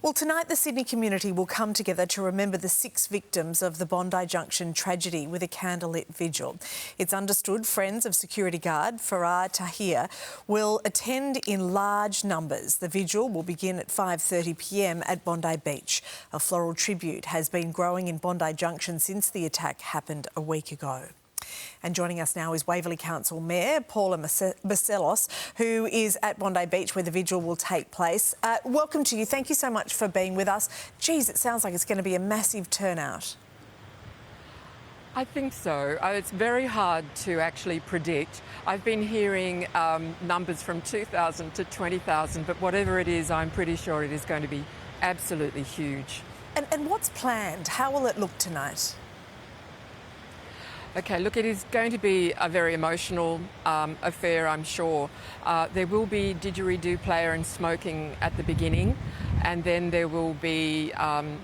Well, tonight the Sydney community will come together to remember the 6 victims of the Bondi Junction tragedy with a candlelit vigil. It's understood friends of security guard Faraz Tahir will attend in large numbers. The vigil will begin at 5:30 p.m. at Bondi Beach. A floral tribute has been growing in Bondi Junction since the attack happened a week ago. And joining us now is Waverley Council Mayor Paula Marcellos, who is at Bondi Beach where the vigil will take place. Welcome to you. Thank you so much for being with us. Geez, it sounds like it's going to be a massive turnout. I think so. It's very hard to actually predict. I've been hearing numbers from 2,000 to 20,000, but whatever it is, I'm pretty sure it is going to be absolutely huge. And what's planned? How will it look tonight? Okay, look, it is going to be a very emotional affair, I'm sure. There will be didgeridoo player and smoking at the beginning, and then there will be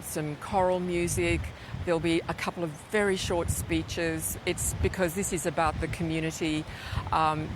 some choral music. There'll be a couple of very short speeches. It's because this is about the community.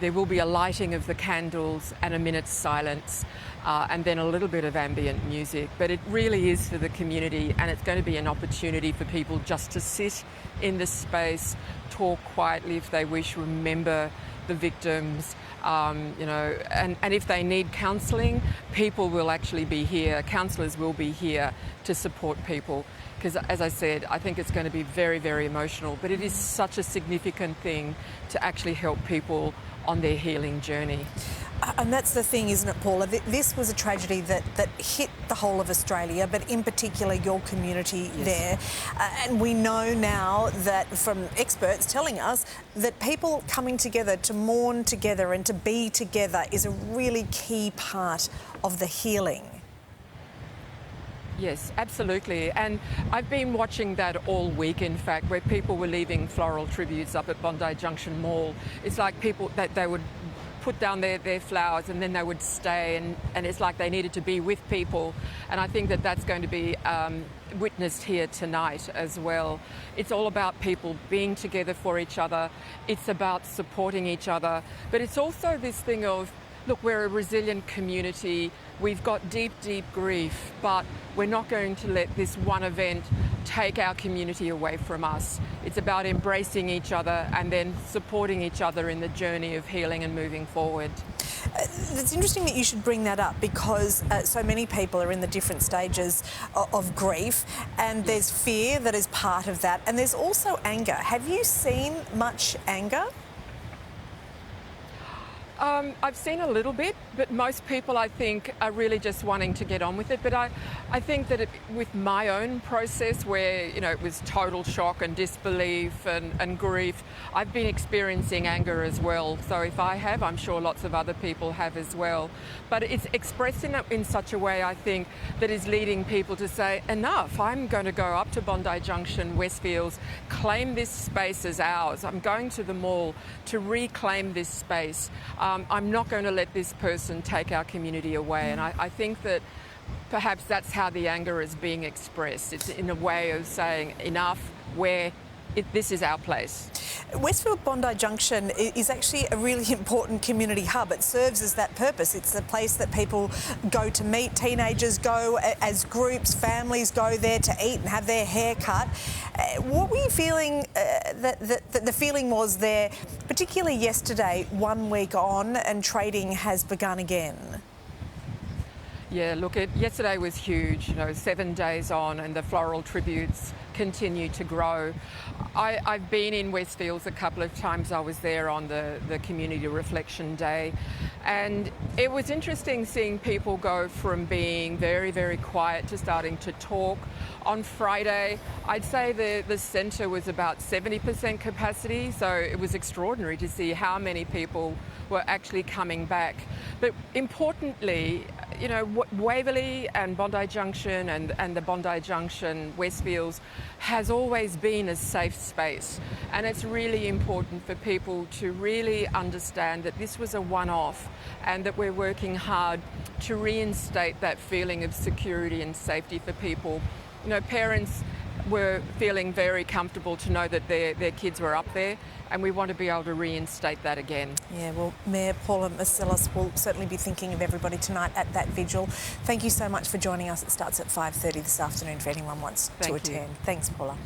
There will be a lighting of the candles and a minute's silence, and then a little bit of ambient music. But it really is for the community, and it's going to be an opportunity for people just to sit in this space, talk quietly if they wish, remember the victims, and if they need counselling, people will actually be here, counsellors will be here to support people. Because, as I said, I think it's going to be very, very emotional, but it is such a significant thing to actually help people on their healing journey. And that's the thing, isn't it, Paula? This was a tragedy that hit the whole of Australia, but in particular your community there. And we know now that from experts telling us that people coming together to mourn together and to be together is a really key part of the healing. Yes, absolutely. And I've been watching that all week, in fact, where people were leaving floral tributes up at Bondi Junction Mall. It's like people that they would put down their flowers and then they would stay, and it's like they needed to be with people. And I think that that's going to be witnessed here tonight as well. It's all about people being together for each other. It's about supporting each other. But it's also this thing of, look, we're a resilient community. We've got deep, deep grief, but we're not going to let this one event take our community away from us. It's about embracing each other and then supporting each other in the journey of healing and moving forward. It's interesting that you should bring that up because so many people are in the different stages of grief, and there's fear that is part of that, and there's also anger. Have you seen much anger? I've seen a little bit, but most people, I think, are really just wanting to get on with it. But I think that with my own process where, it was total shock and disbelief and grief, I've been experiencing anger as well. So if I have, I'm sure lots of other people have as well. But it's expressed in such a way, I think, that is leading people to say, enough, I'm going to go up to Bondi Junction, Westfields, claim this space as ours. I'm going to the mall to reclaim this space. I'm not going to let this person take our community away. And I think that perhaps that's how the anger is being expressed. It's in a way of saying, enough, this is our place. Westfield Bondi Junction is actually a really important community hub. It serves as that purpose. It's the place that people go to meet. Teenagers go as groups, families go there to eat and have their hair cut. What were you feeling that the feeling was there, particularly yesterday, 1 week on, and trading has begun again? Yeah, look, yesterday was huge, 7 days on, and the floral tributes continue to grow. I've been in Westfields a couple of times. I was there on the Community Reflection Day, and it was interesting seeing people go from being very, very quiet to starting to talk. On Friday, I'd say the centre was about 70% capacity, so it was extraordinary to see how many people were actually coming back. But importantly, Waverley and Bondi Junction and the Bondi Junction Westfields has always been a safe space, and it's really important for people to really understand that this was a one-off and that we're working hard to reinstate that feeling of security and safety for people. Parents were feeling very comfortable to know that their kids were up there, and we want to be able to reinstate that again. Yeah, well, Mayor Paula Marcellus will certainly be thinking of everybody tonight at that vigil. Thank you so much for joining us. It starts at 5:30 this afternoon for anyone who wants to attend. Thanks, Paula.